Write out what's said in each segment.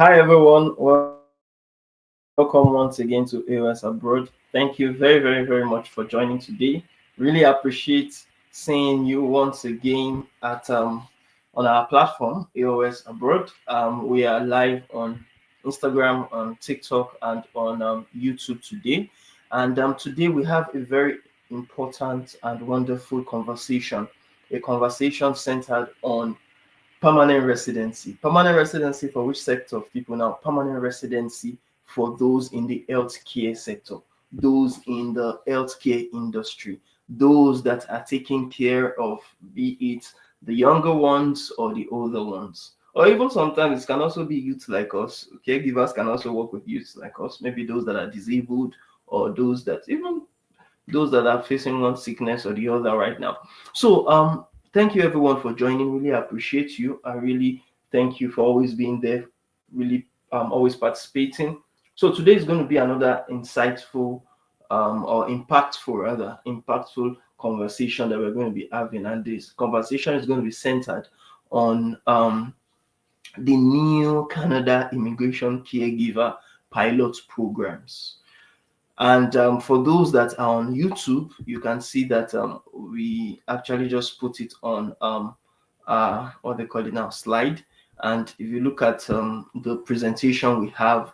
Hi everyone, welcome once again to A.O.S Abroad. Thank you very, very, very much for joining today. Really appreciate seeing you once again on our platform A.O.S Abroad. We are live on Instagram, on TikTok, and on YouTube today. And today we have a very important and wonderful conversation, a conversation centered on permanent residency. Permanent residency for which sector of people now? Permanent residency for those in the healthcare sector, those in the healthcare industry, those that are taking care of, be it the younger ones or the older ones. Or even sometimes it can also be youth like us. Caregivers can also work with youth like us, maybe those that are disabled or those that are facing one sickness or the other right now. So thank you everyone for joining. Really appreciate you. I really thank you for always being there, really always participating. So today is going to be another insightful or impactful rather impactful conversation that we're going to be having, and this conversation is going to be centered on the new Canada immigration caregiver pilot programs. And for those that are on YouTube, you can see that we actually just put it on what they call it now, slide. And if you look at the presentation we have,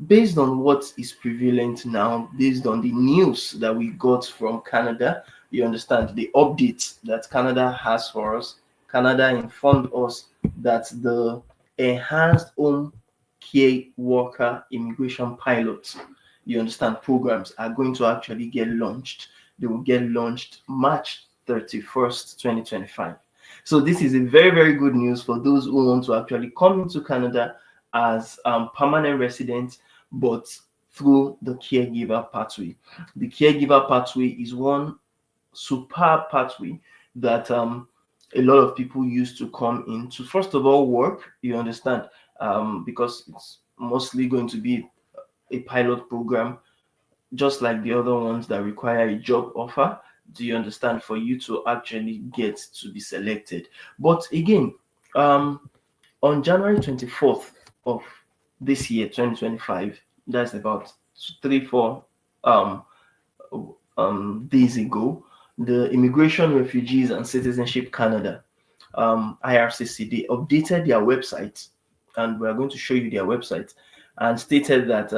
based on what is prevalent now, based on the news that we got from Canada, you understand the updates that Canada has for us. Canada informed us that the enhanced home care worker immigration pilots, you understand, programs are going to actually get launched. They will get launched March 31st, 2025. So this is a very, very good news for those who want to actually come into Canada as permanent residents, but through the caregiver pathway. The caregiver pathway is one superb pathway that a lot of people used to come into. First of all, work, you understand, because it's mostly going to be a pilot program, just like the other ones that require a job offer. Do you understand? For you to actually get to be selected. But again, um, on January 24th of this year, 2025, that's about 3, 4 um, days ago, the Immigration, Refugees and Citizenship Canada, IRCC, they updated their website, and we're going to show you their website, and stated that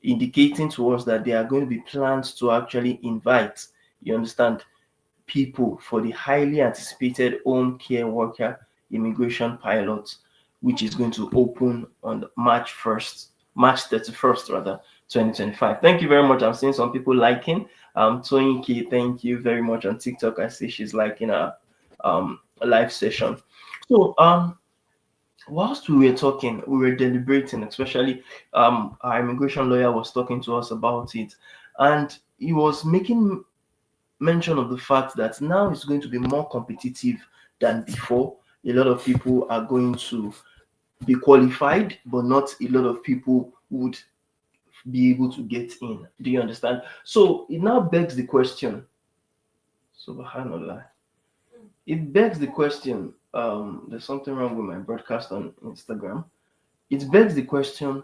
indicating to us that there are going to be plans to actually invite, you understand, people for the highly anticipated home care worker immigration pilot, which is going to open on March 31st, rather, 2025. Thank you very much. I'm seeing some people liking. Tony K, thank you very much on TikTok. I see she's liking a live session. So, whilst we were talking, we were deliberating, especially our immigration lawyer was talking to us about it, and he was making mention of the fact that now it's going to be more competitive than before. A lot of people are going to be qualified, but not a lot of people would be able to get in. Do you understand? So it now begs the question. Subhanallah. It begs the question. There's something wrong with my broadcast on Instagram. It begs the question: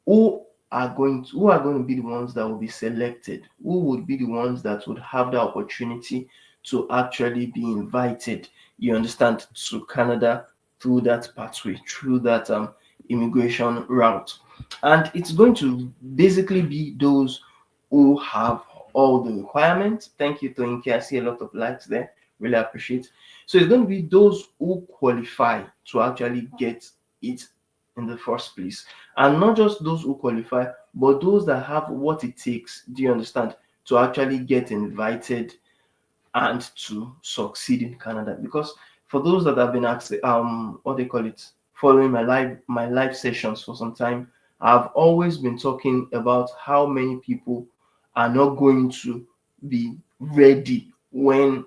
who are going to be the ones that will be selected? Who would be the ones that would have the opportunity to actually be invited, you understand, to Canada through that pathway, through that immigration route? And it's going to basically be those who have all the requirements. Thank you, Toinke. I see a lot of likes there. Really appreciate. So it's going to be those who qualify to actually get it in the first place, and not just those who qualify, but those that have what it takes, do you understand, to actually get invited and to succeed in Canada. Because for those that have been asked, what they call it, following my live sessions for some time, I've always been talking about how many people are not going to be ready when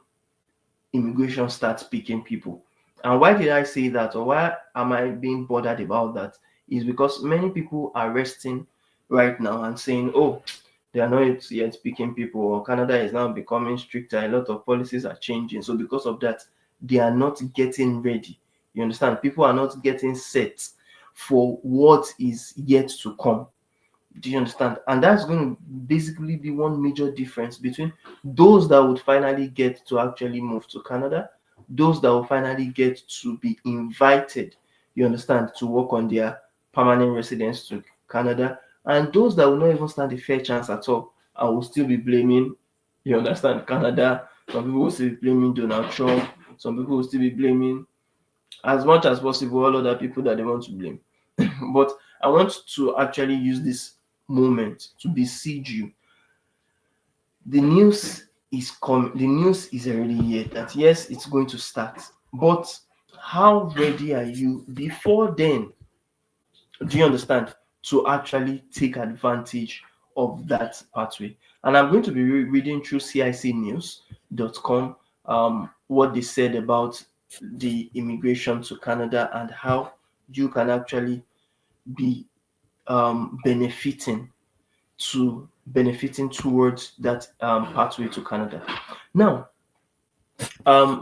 immigration starts picking people. And why did I say that, or why am I being bothered about that? Is because many people are resting right now and saying, oh, they are not yet picking people, or Canada is now becoming stricter, a lot of policies are changing. So because of that, they are not getting ready. You understand? People are not getting set for what is yet to come. Do you understand? And that's going to basically be one major difference between those that would finally get to actually move to Canada, those that will finally get to be invited, you understand, to work on their permanent residence to Canada, and those that will not even stand a fair chance at all and will still be blaming, you understand, Canada. Some people will still be blaming Donald Trump. Some people will still be blaming, as much as possible, all other people that they want to blame. But I want to actually use this moment to beseech you. The news is coming. The news is already here that yes, it's going to start. But how ready are you before then? Do you understand? To actually take advantage of that pathway. And I'm going to be reading through cicnews.com what they said about the immigration to Canada and how you can actually be benefiting towards that pathway to Canada. Now,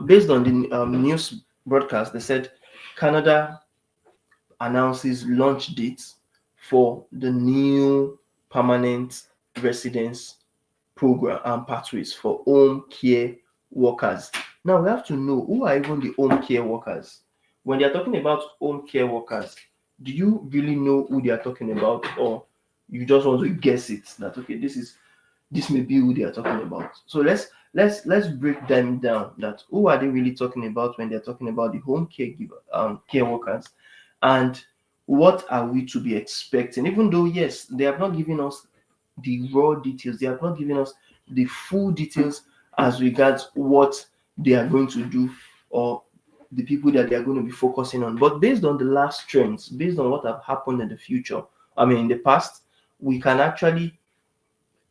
based on the news broadcast, they said Canada announces launch dates for the new permanent residence program and pathways for home care workers. Now we have to know who are even the home care workers. When they are talking about home care workers, do you really know who they are talking about, or you just want to guess it that okay, this may be who they are talking about? So let's break them down. That who are they really talking about when they're talking about the home caregiver care workers, and what are we to be expecting? Even though yes, they have not given us the raw details, they have not given us the full details as regards what they are going to do or the people that they are going to be focusing on. But based on the last trends, based on what have happened in the future, I mean in the past, we can actually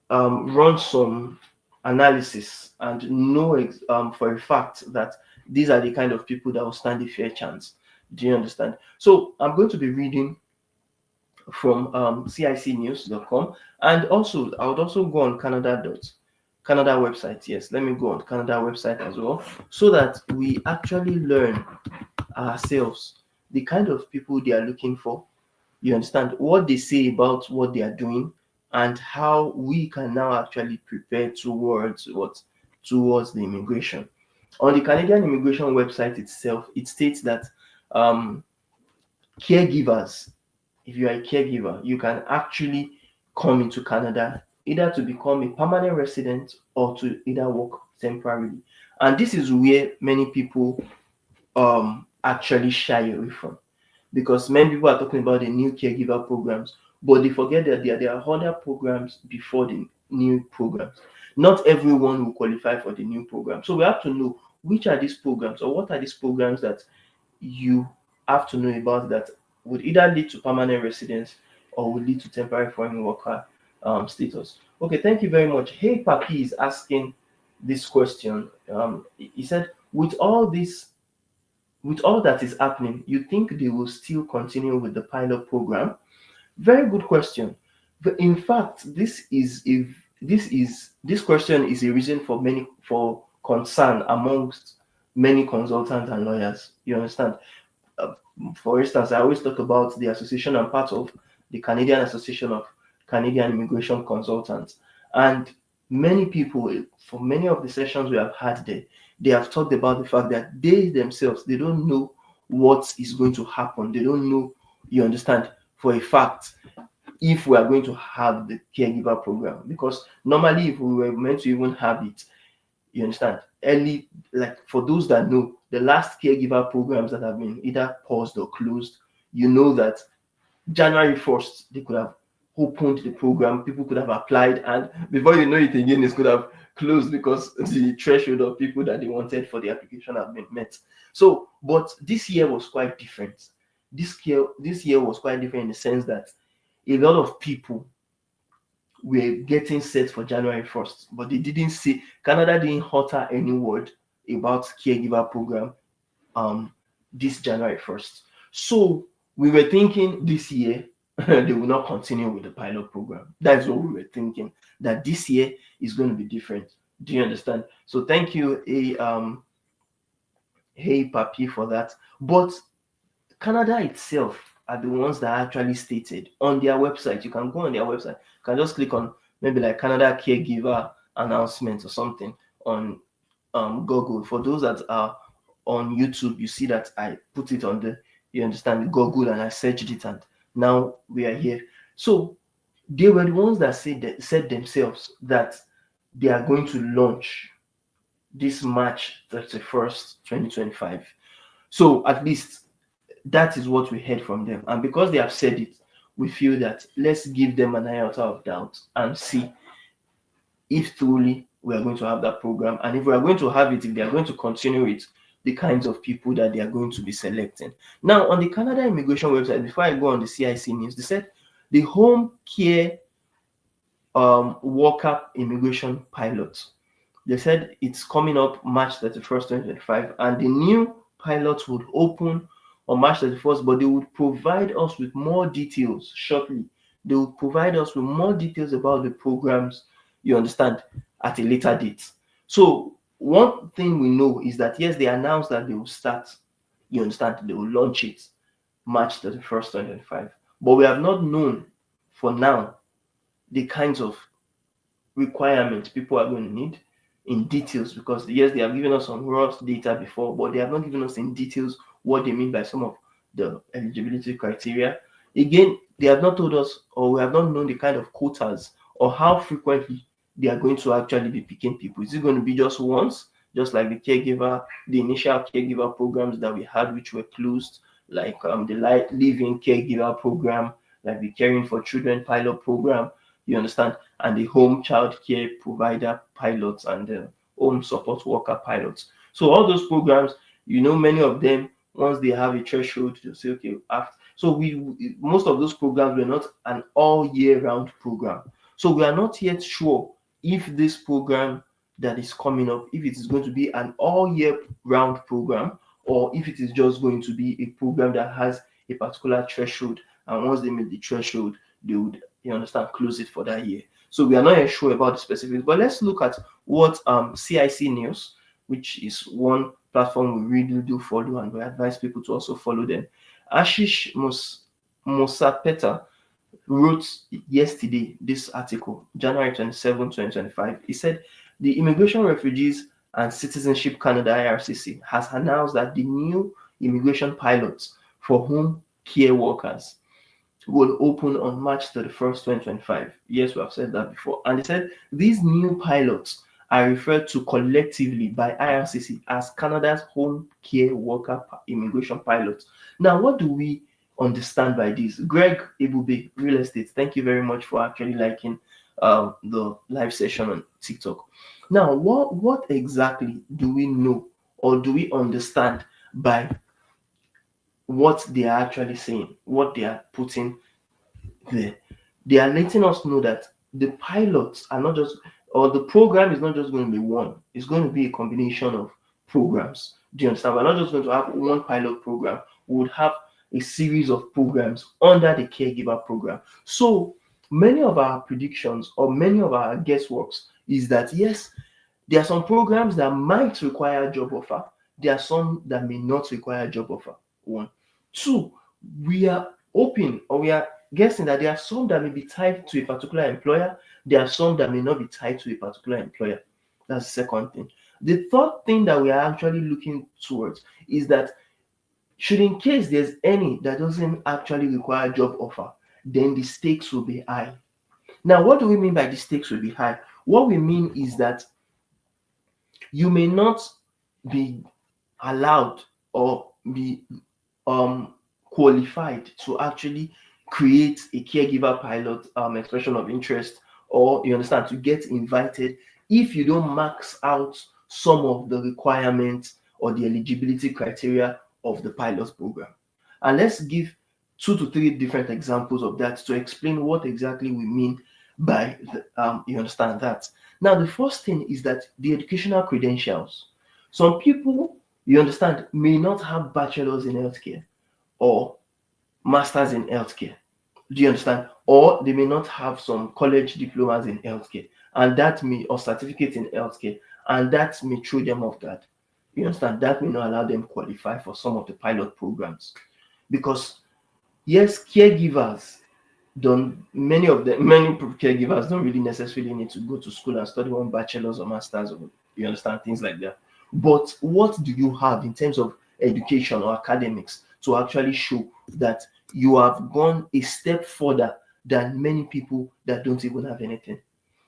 run some analysis and know for a fact that these are the kind of people that will stand a fair chance. Do you understand? So I'm going to be reading from cicnews.com, and also I would also go on Canada website. Yes, let me go on Canada website as well, so that we actually learn ourselves the kind of people they are looking for. You understand what they say about what they are doing, and how we can now actually prepare towards the immigration. On the Canadian immigration website itself, it states that um, caregivers, if you are a caregiver, you can actually come into Canada either to become a permanent resident or to either work temporarily. And this is where many people actually shy away from, because many people are talking about the new caregiver programs, but they forget that there are other programs before the new programs. Not everyone will qualify for the new program. So we have to know which are these programs, or what are these programs that you have to know about that would either lead to permanent residence or would lead to temporary foreign worker status. Okay, thank you very much. Hey Papi is asking this question. He said, with all that is happening, you think they will still continue with the pilot program? Very good question. But in fact, this question is a reason for concern amongst many consultants and lawyers. You understand? Uh, for instance, I always talk about the association I'm part of, the Canadian Association of Canadian Immigration Consultants. And many people, for many of the sessions we have had there, they have talked about the fact that they themselves, they don't know what is going to happen. They don't know, you understand, for a fact, if we are going to have the caregiver program. Because normally, if we were meant to even have it, you understand, early, like for those that know, the last caregiver programs that have been either paused or closed, you know that January 1st, they could have opened the program, people could have applied, and before you know it again, it could have closed because the threshold of people that they wanted for the application have been met. So, but this year was quite different. This year was quite different in the sense that a lot of people were getting set for January 1st, but they didn't say, Canada didn't utter any word about caregiver program this January 1st. So we were thinking this year they will not continue with the pilot program. That's what we were thinking, that this year is going to be different. Do you understand? So thank you, hey Papi, for that. But Canada itself are the ones that are actually stated on their website. You can go on their website. You can just click on maybe like Canada Caregiver announcement or something on Google. For those that are on YouTube, you see that I put it on the, you understand, Google, and I searched it, and now we are here. So they were the ones that said themselves that they are going to launch this March 31st, 2025. So at least that is what we heard from them. And because they have said it, we feel that let's give them an iota of doubt and see if truly we are going to have that program. And if we are going to have it, if they are going to continue it, the kinds of people that they are going to be selecting. Now, on the Canada immigration website, before I go on the CIC news, they said the home care worker immigration pilot. They said it's coming up March 31st, 2025, and the new pilots would open on March 31st, but they would provide us with more details shortly. They will provide us with more details about the programs, you understand, at a later date. So one thing we know is that yes, they announced that they will start, you understand, they will launch it March 31st, 2025. But we have not known for now the kinds of requirements people are going to need in details, because yes, they have given us some raw data before, but they have not given us in details what they mean by some of the eligibility criteria. Again, they have not told us, or we have not known the kind of quotas or how frequently they are going to actually be picking people. Is it going to be just once, just like the initial caregiver programs that we had, which were closed, like the living caregiver program, like the caring for children pilot program, you understand, and the home child care provider pilots and the home support worker pilots. So all those programs, many of them, once they have a threshold, they'll say, okay, after. So most of those programs were not an all year round program. So we are not yet sure if this program that is coming up, if it is going to be an all year round program, or if it is just going to be a program that has a particular threshold, and once they meet the threshold, they would, you understand, close it for that year. So we are not yet sure about the specifics, but let's look at what CIC News, which is one platform we really do follow, and we advise people to also follow them. Ashish Musapeta wrote yesterday this article, January 27, 2025. He said the Immigration, Refugees and Citizenship Canada IRCC has announced that the new immigration pilots for home care workers will open on March 31st, 2025. Yes, we have said that before. And they said these new pilots are referred to collectively by IRCC as Canada's home care worker immigration pilots. Now, what do we understand by this? Greg Ebube, Real Estate, thank you very much for actually liking the live session on TikTok. Now, what exactly do we know or do we understand by what they are actually saying, what they are putting there? They are letting us know that the pilots are not just, or the program is not just going to be one, it's going to be a combination of programs. Do you understand? We're not just going to have one pilot program, we would have a series of programs under the caregiver program. So many of our predictions or many of our guessworks is that yes, there are some programs that might require job offer, there are some that may not require job offer. One. Two, we are hoping or we are guessing that there are some that may be tied to a particular employer, there are some that may not be tied to a particular employer. That's the second thing. The third thing that we are actually looking towards is that should in case there's any that doesn't actually require job offer, then the stakes will be high. Now, what do we mean by the stakes will be high? What we mean is that you may not be allowed or be qualified to actually create a caregiver pilot expression of interest, or you understand, to get invited if you don't max out some of the requirements or the eligibility criteria of the pilot program. And let's give 2 to 3 different examples of that to explain what exactly we mean by you understand that. Now, the first thing is that the educational credentials. Some people, you understand, may not have bachelors in healthcare or masters in healthcare. Do you understand? Or they may not have some college diplomas in healthcare, and that may, or certificate in healthcare, and that may throw them off guard. You understand? That may not allow them qualify for some of the pilot programs, because Yes, caregivers don't many of them many caregivers don't really necessarily need to go to school and study one bachelor's or master's, or you understand, things like that. But what do you have in terms of education or academics to actually show that you have gone a step further than many people that don't even have anything?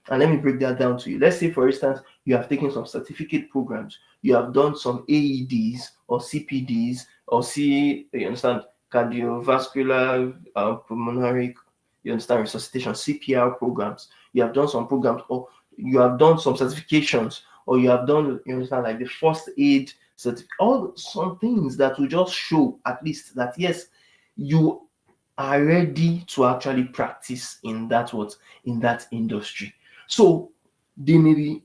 And let me break that down to you. Let's say, for instance, you have taken some certificate programs, you have done some AEDs or CPDs or you understand, cardiovascular, pulmonary, you understand, resuscitation, CPR programs. You have done some programs, or you have done some certifications, or you have done, you understand, like the first aid all some things that will just show at least that yes, you are ready to actually practice in that in that industry. So they may be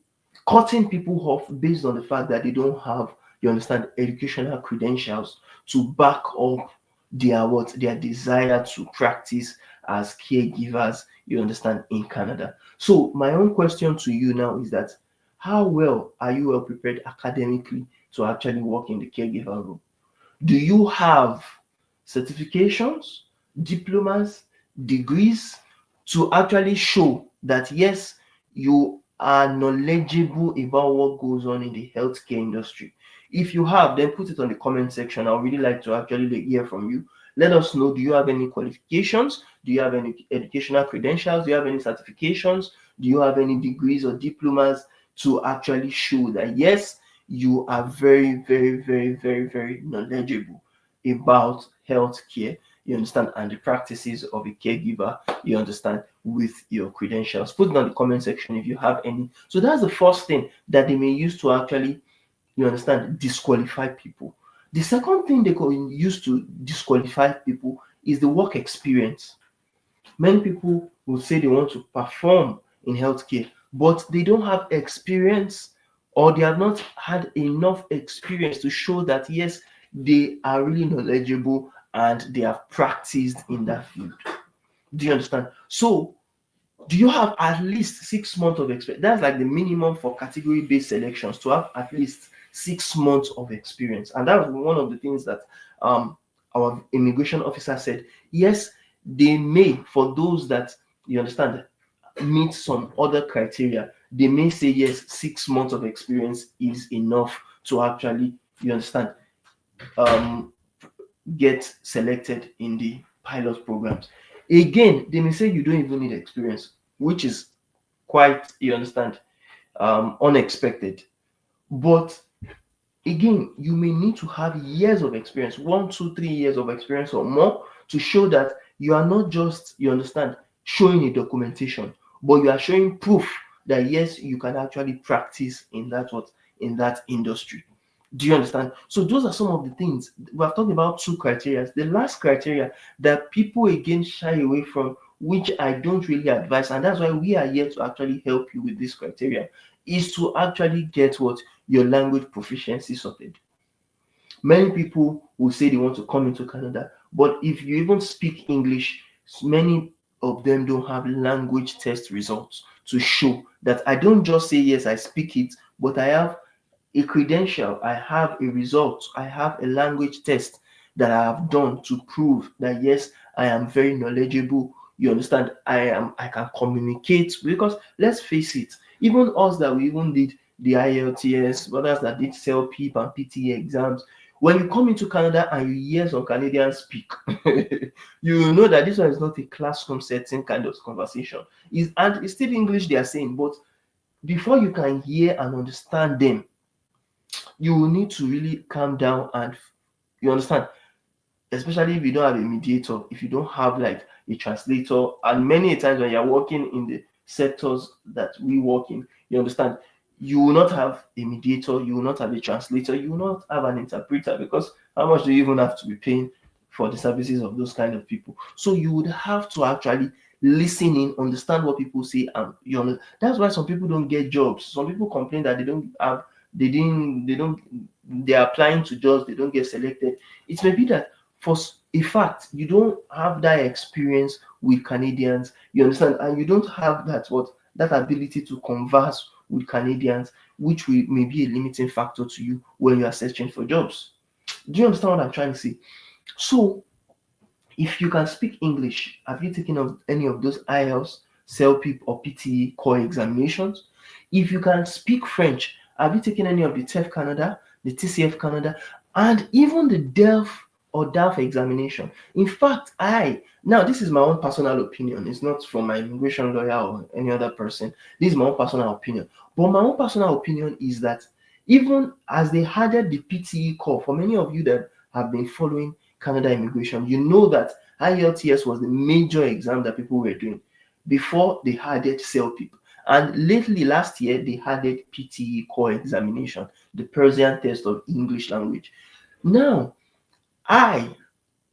cutting people off based on the fact that they don't have, you understand, educational credentials to back up their desire to practice as caregivers, you understand, in Canada. So my own question to you now is that how well are you well prepared academically to actually work in the caregiver role? Do you have certifications, diplomas, degrees to actually show that yes, you are knowledgeable about what goes on in the healthcare industry? If you have, then put it on the comment section. I would really like to actually hear from you. Let us know, do you have any qualifications? Do you have any educational credentials? Do you have any certifications? Do you have any degrees or diplomas to actually show that yes, you are very, very, very, very, very knowledgeable about healthcare, you understand, and the practices of a caregiver, you understand, with your credentials? Put it on the comment section if you have any. So that's the first thing that they may use to actually, you understand, disqualify people. The second thing they can use to disqualify people is the work experience. Many people will say they want to perform in healthcare, but they don't have experience, or they have not had enough experience to show that yes, they are really knowledgeable and they have practiced in that field. Do you understand? So do you have at least 6 months of experience? That's like the minimum for category-based selections, to have at least 6 months of experience. And that was one of the things that um, our immigration officer said. Yes, they may, for those that, you understand, meet some other criteria, they may say yes, 6 months of experience is enough to actually, you understand, um, get selected in the pilot programs. Again, they may say you don't even need experience, which is quite, you understand, unexpected. But again, you may need to have years of experience, 1, 2, 3 years of experience or more, to show that you are not just, you understand, showing a documentation, but you are showing proof that yes, you can actually practice in that industry. Do you understand? So those are some of the things we have talked about. Two criteria. The last criteria that people again shy away from, which I don't really advise, and that's why we are here to actually help you with this criteria, is to actually get your language proficiency sorted. Many people will say they want to come into Canada, but if you even speak English, many of them don't have language test results to show that I don't just say yes, I speak it, but I have a credential, I have a result, I have a language test that I have done to prove that yes, I am very knowledgeable. You understand? I can communicate, because let's face it, even us that we even did the IELTS, others that did CELPIP and PTE exams, when you come into Canada and you hear some Canadians speak, you know that this one is not a classroom setting kind of conversation. And it's still English they are saying, but before you can hear and understand them, you will need to really calm down and, you understand, especially if you don't have a mediator, if you don't have like a translator, and many times when you're working in the sectors that we work in, you understand, you will not have a mediator, you will not have a translator, you will not have an interpreter, because how much do you even have to be paying for the services of those kind of people? So you would have to actually listen in, understand what people say, and that's why some people don't get jobs. Some people complain that they're applying to jobs, they don't get selected. It may be that for a fact you don't have that experience with Canadians, you understand, and you don't have that ability to converse with Canadians, which may be a limiting factor to you when you are searching for jobs. Do you understand what I'm trying to say? So If you can speak English, have you taken of any of those IELTS, CELPIP, or PTE core examinations? If you can speak French, have you taken any of the TEF Canada, the TCF Canada, and even the DELF or DAF examination? In fact, now this is my own personal opinion. It's not from my immigration lawyer or any other person. This is my own personal opinion. But my own personal opinion is that even as they added the PTE core, for many of you that have been following Canada immigration, you know that IELTS was the major exam that people were doing before they added CELPIP. And lately, last year, they added PTE core examination, the Persian test of English language. Now, I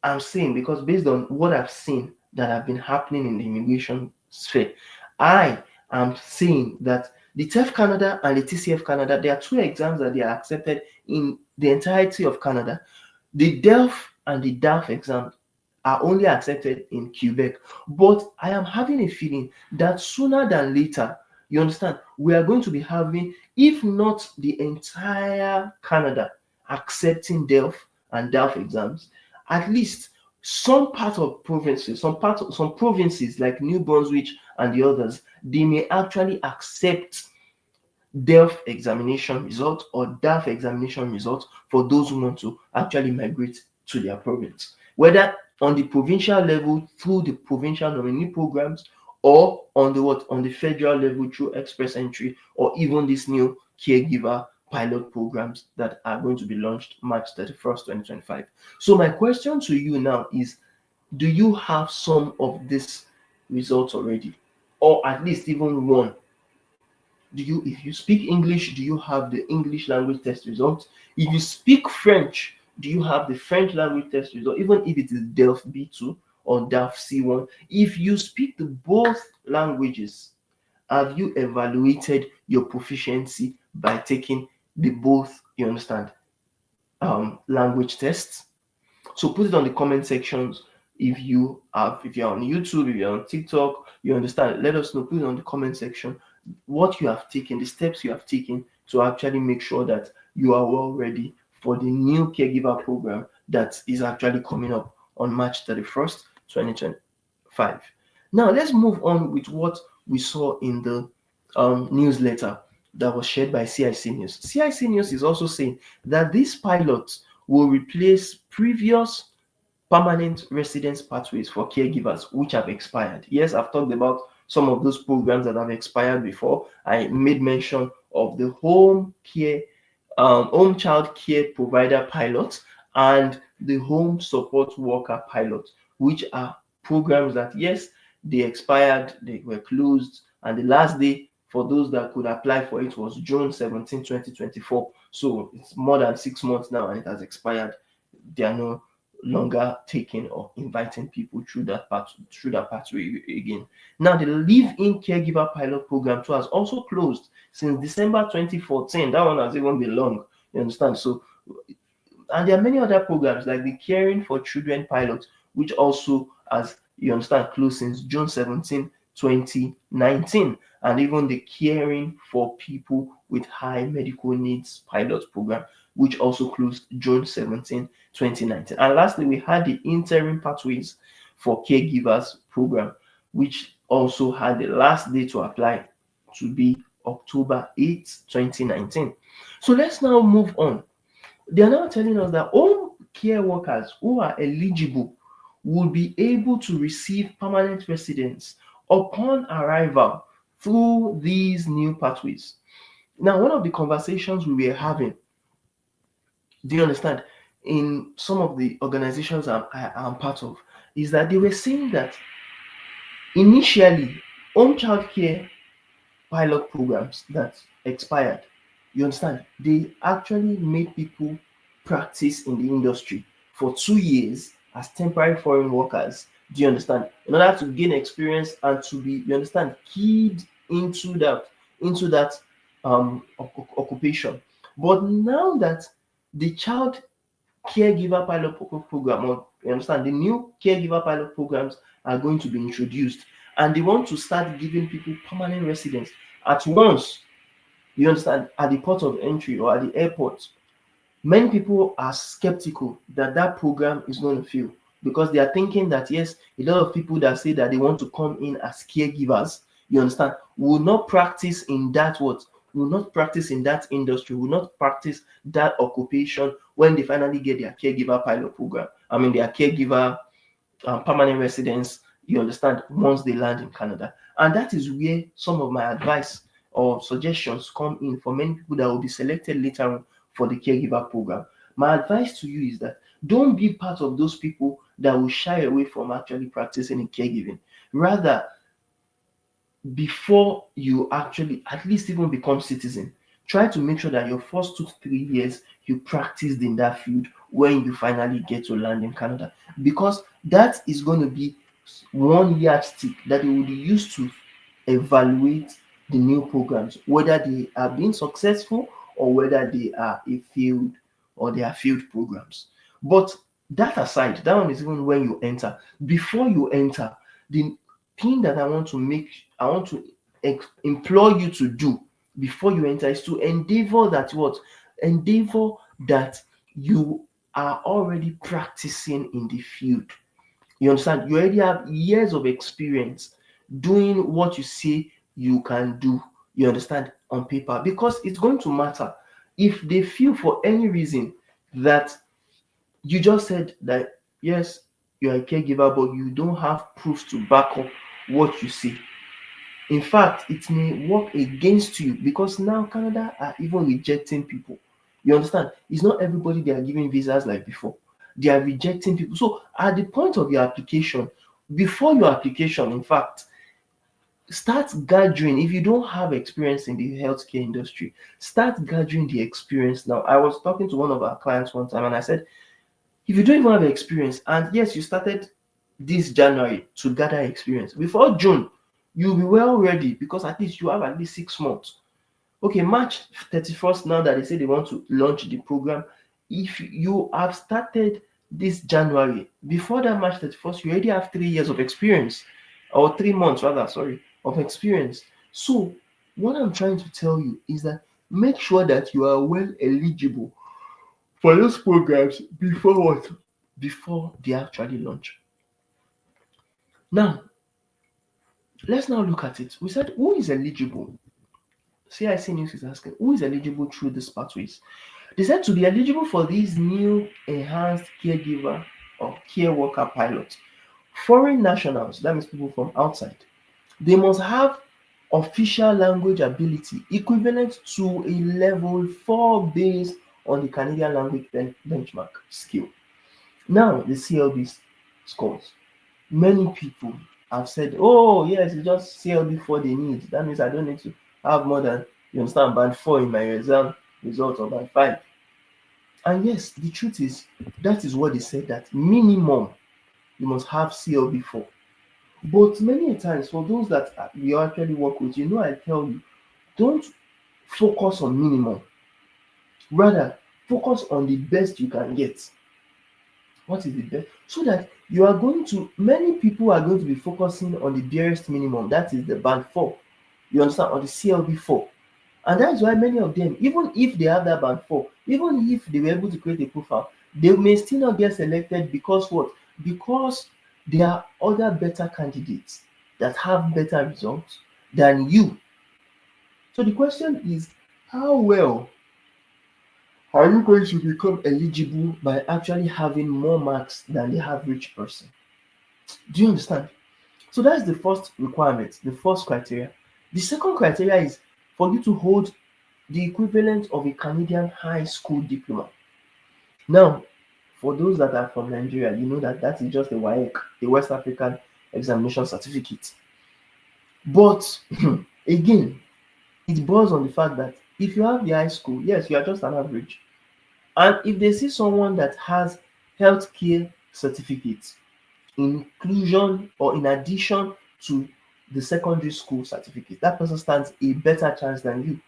am saying, because based on what I've seen that have been happening in the immigration sphere, I am saying that the TEF Canada and the TCF Canada, there are two exams that they are accepted in the entirety of Canada. The DELF and the DAF exams are only accepted in Quebec. But I am having a feeling that sooner than later, you understand, we are going to be having, if not the entire Canada accepting DELF and DAF exams, at least some part of provinces, some provinces like New Brunswick and the others, they may actually accept DELF examination result or DAF examination result for those who want to actually migrate to their province, whether on the provincial level through the provincial nominee programs, or on the federal level through express entry, or even these new caregiver pilot programs that are going to be launched March 31st, 2025. So my question to you now is, do you have some of these results already, or at least even one? If you speak English, do you have the English language test result? If you speak French, do you have the French language test result, even if it is DELF B2 or DELF C1? If you speak the both languages, have you evaluated your proficiency by taking the both, you understand, language tests? So put it on the comment sections. If you're on YouTube, if you're on TikTok, you understand, let us know. Put it on the comment section what you have taken, the steps you have taken to actually make sure that you are well ready for the new caregiver program that is actually coming up on March 31st, 2025. Now let's move on with what we saw in the newsletter that was shared by CIC News. CIC News is also saying that these pilots will replace previous permanent residence pathways for caregivers which have expired. Yes, I've talked about some of those programs that have expired before. I made mention of the home child care provider pilot and the home support worker pilot, which are programs that, yes, they expired, they were closed, and the last day for those that could apply for it was June 17, 2024. So it's more than 6 months now and it has expired. They are no longer taking or inviting people through that pathway again. Now the live-in caregiver pilot program too has also closed since December 2014. That one has even been long. You understand? So, and there are many other programs like the Caring for Children pilot, which also has, you understand, closed since June 17, 2019, and even the Caring for People with High Medical Needs pilot program, which also closed June 17, 2019. And lastly, we had the Interim Pathways for Caregivers program, which also had the last day to apply to be October 8, 2019. So let's now move on. They are now telling us that all care workers who are eligible will be able to receive permanent residence upon arrival through these new pathways. Now, one of the conversations we were having, do you understand, in some of the organizations I'm part of, is that they were saying that initially, home child care pilot programs that expired, you understand, they actually made people practice in the industry for 2 years as temporary foreign workers. Do you understand? In order to gain experience and to be, you understand, keyed into that occupation. But now that the child caregiver pilot program, or you understand, the new caregiver pilot programs are going to be introduced, and they want to start giving people permanent residence at once, you understand, at the port of entry or at the airport. Many people are skeptical that that program is going to fail. because they are thinking that yes, a lot of people that say that they want to come in as caregivers, you understand, will not practice in that what will not practice in that industry, will not practice that occupation when they finally get their caregiver pilot program. I mean, their caregiver permanent residence, you understand, once they land in Canada. And that is where some of my advice or suggestions come in for many people that will be selected later on for the caregiver program. My advice to you is that don't be part of those people that will shy away from actually practicing in caregiving. Rather, before you actually at least even become citizen, try to make sure that your first 2 to 3 years you practiced in that field when you finally get to land in Canada, because that is going to be one yardstick that they will use to evaluate the new programs, whether they are being successful or whether they are a failed or they are failed programs. But that aside, that one is even when you enter. Before you enter, the thing that I want to implore you to do before you enter is to endeavor that what? Endeavor that you are already practicing in the field. You understand? You already have years of experience doing what you say you can do. You understand? On paper, because it's going to matter if they feel for any reason that you just said that yes, you're a caregiver, but you don't have proof to back up what you say. In fact, it may work against you because now Canada are even rejecting people. You understand? It's not everybody they are giving visas like before. They are rejecting people. So at the point of your application, before your application, in fact, start gathering. If you don't have experience in the healthcare industry, start gathering the experience now. I was talking to one of our clients one time and I said, if you don't even have experience, and yes, you started this January to gather experience, before June, you'll be well ready because at least you have at least 6 months. Okay, March 31st, now that they say they want to launch the program, if you have started this January, before that March 31st, you already have 3 years of experience, or 3 months rather, sorry, of experience. So, what I'm trying to tell you is that make sure that you are well eligible for those programs before what? Before they actually launch. Now, let's now look at it. We said who is eligible? CIC News is asking who is eligible through these pathways. They said to be eligible for these new enhanced caregiver or care worker pilots, foreign nationals, that means people from outside, they must have official language ability equivalent to a level 4 based on the Canadian language benchmark skill. Now, the CLB scores. Many people have said, oh, yes, it's just CLB 4 they need. That means I don't need to have more than, you understand, band 4 in my exam results or band 5. And yes, the truth is, that is what they said, that minimum you must have CLB 4. But many times, for those that we actually work with, I tell you, don't focus on minimum. Rather, focus on the best you can get. What is the best? So that you are going to, many people are going to be focusing on the barest minimum, that is the band 4. You understand? On the CLB 4. And that's why many of them, even if they have that band 4, even if they were able to create a profile, they may still not get selected because what? Because there are other better candidates that have better results than you. So the question is, how well are you going to become eligible by actually having more marks than the average person? Do you understand? So that's the first requirement, the first criteria. The second criteria is for you to hold the equivalent of a Canadian high school diploma. Now, for those that are from Nigeria, you know that that is just a WAEC, a West African Examination Certificate. But again, it boils on the fact that if you have the high school, yes, you are just an average. And if they see someone that has healthcare certificates, inclusion or in addition to the secondary school certificate, that person stands a better chance than you.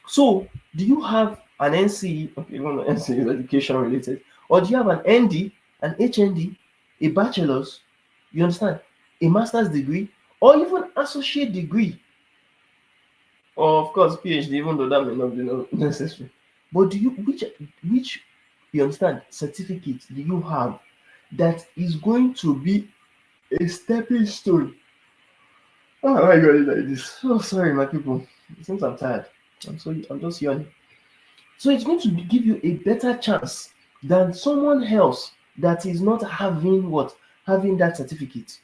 So, do you have an NCE? Okay, even NCE is education related, or do you have an ND, an HND, a bachelor's? You understand? A master's degree, or even associate degree, or of course PhD, even though that may not be necessary. But do you which you understand certificate do you have that is going to be a stepping stone. Oh my god, like this. Oh, sorry, my people. Since I'm tired, I'm just yawning. So it's going to give you a better chance than someone else that is not having what having that certificate.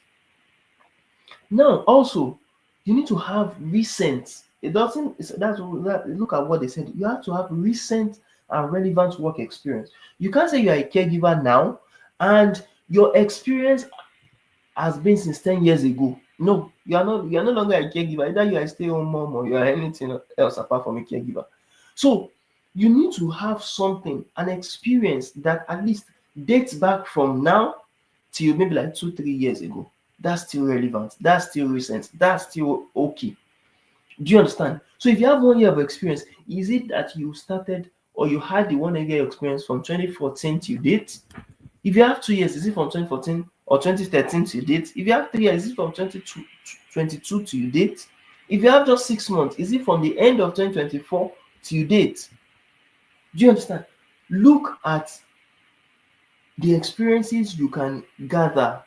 Now, also, you need to have recent. It doesn't. Look at what they said. You have to have recent and relevant work experience. You can't say you are a caregiver now, and your experience has been since 10 years ago. No, you are not. You are no longer a caregiver. Either you are a stay-home mom or you are anything else apart from a caregiver. So you need to have something, an experience that at least dates back from now till maybe like 2, 3 years ago. That's still relevant. That's still recent. That's still okay. Do you understand? So if you have 1 year of experience, is it that you started or you had the 1 year experience from 2014 till date? If you have 2 years, is it from 2014 or 2013 till date? If you have 3 years, is it from 2022 till date? If you have just 6 months, is it from the end of 2024 till date? Do you understand? Look at the experiences you can gather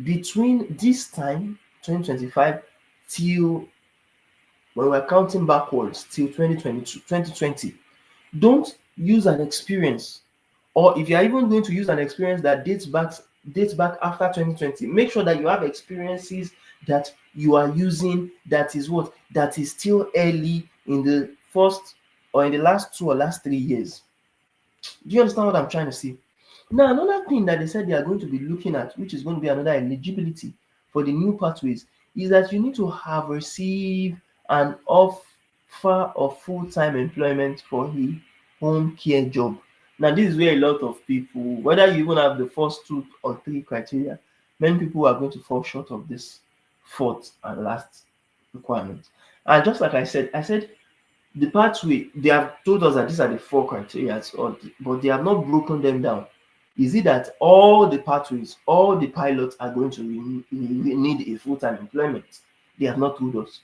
between this time, 2025, till when we're counting backwards till 2022, 2020. Don't use an experience, or if you're even going to use an experience that dates back after 2020, make sure that you have experiences that you are using that is what that is still early in the first or in the last 2 or last 3 years. Do you understand what I'm trying to say? Now, another thing that they said they are going to be looking at, which is going to be another eligibility for the new pathways, is that you need to have received an offer of full-time employment for a home care job. Now, this is where a lot of people, whether you even have the first 2 or 3 criteria, many people are going to fall short of this fourth and last requirement. And just like I said the pathway, they have told us that these are the 4 criteria, but they have not broken them down. Is it that all the pathways, all the pilots are going to need a full-time employment? They have not told us.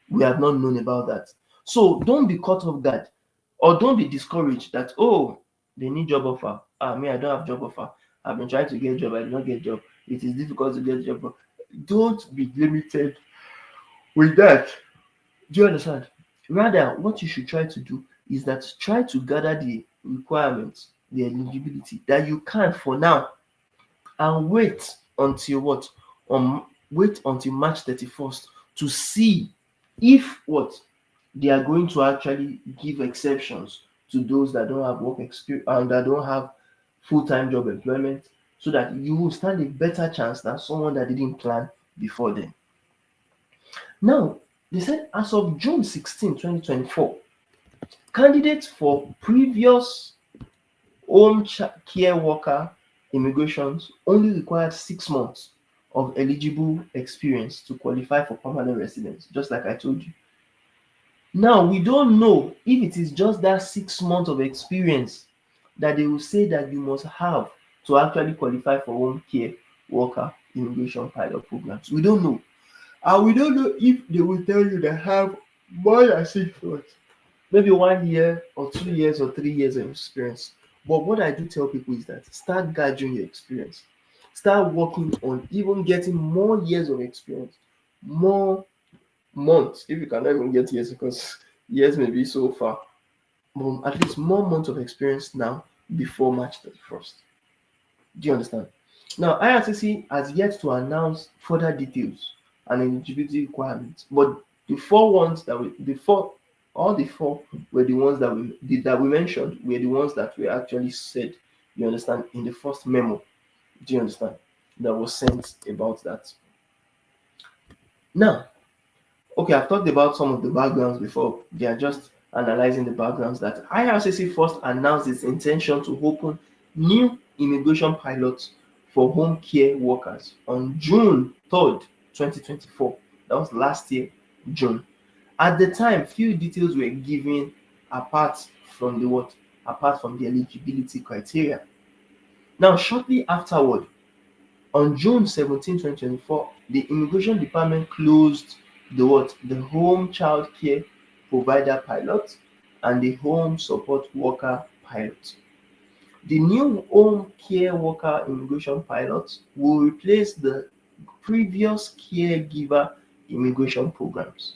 We have not known about that. So don't be caught off guard, or don't be discouraged that, oh, they need job offer. Me, I don't have job offer. I've been trying to get job, I did not get job. It is difficult to get job. Don't be limited with that. Do you understand? Rather, what you should try to do is that try to gather the requirements, the eligibility that you can for now, and wait until what? Wait until March 31st to see if what they are going to actually give exceptions to those that don't have work experience and that don't have full-time job employment, so that you will stand a better chance than someone that didn't plan before then. Now, they said as of June 16, 2024, candidates for previous care worker immigrations only required 6 months of eligible experience to qualify for permanent residence, just like I told you. Now, we don't know if it is just that 6 months of experience that they will say that you must have to actually qualify for home care worker immigration pilot programs. We don't know. And we don't know if they will tell you they have more than 6 months, maybe 1 year or 2 years or 3 years of experience. But what I do tell people is that start gathering your experience. Start working on even getting more years of experience, more months, if you cannot even get years because years may be so far, but at least more months of experience now before March 31st. Do you understand? Now, IRCC has yet to announce further details and eligibility requirements, but the four ones that we, the four, all the four were the ones that we mentioned were the ones that were actually said. You understand in the first memo. Do you understand that was sent about that? Now, okay, I've talked about some of the backgrounds before. They are just analyzing the backgrounds that IRCC first announced its intention to open new immigration pilots for home care workers on June 3rd, 2024. That was last year, June. At the time, few details were given apart from the what? Apart from the eligibility criteria. Now, shortly afterward, on June 17, 2024, the Immigration Department closed the what? The Home Child Care Provider Pilot and the Home Support Worker Pilot. The new home care worker immigration pilot will replace the previous caregiver immigration programs.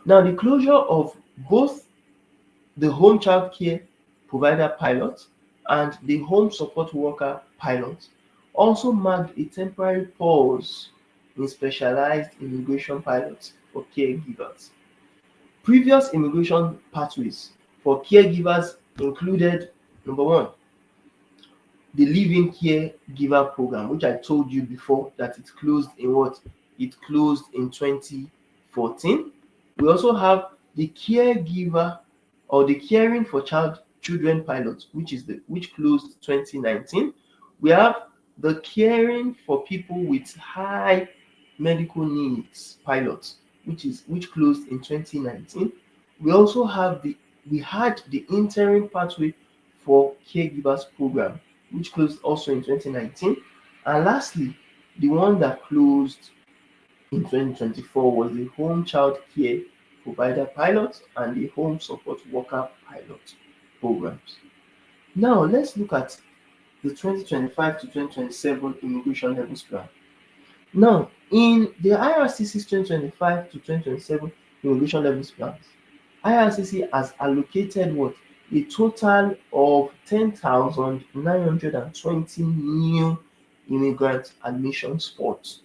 Now, the closure of both the home child care provider pilot and the home support worker pilot also marked a temporary pause in specialized immigration pilots for caregivers. Previous immigration pathways for caregivers included: number one, the live-in caregiver program, which I told you before that it closed in what? It closed in 2014. We also have the caregiver or the caring for children pilot, which closed 2019. We have the caring for people with high medical needs pilot, which closed in 2019. We also have we had the interim pathway for caregivers program, which closed also in 2019. And lastly, the one that closed in 2024 was the home child care provider pilot and the home support worker pilot programs. Now let's look at the 2025 to 2027 immigration levels plan. Now, in the IRCC's 2025 to 2027 immigration levels plans, IRCC has allocated what? A total of 10,920 new immigrant admission spots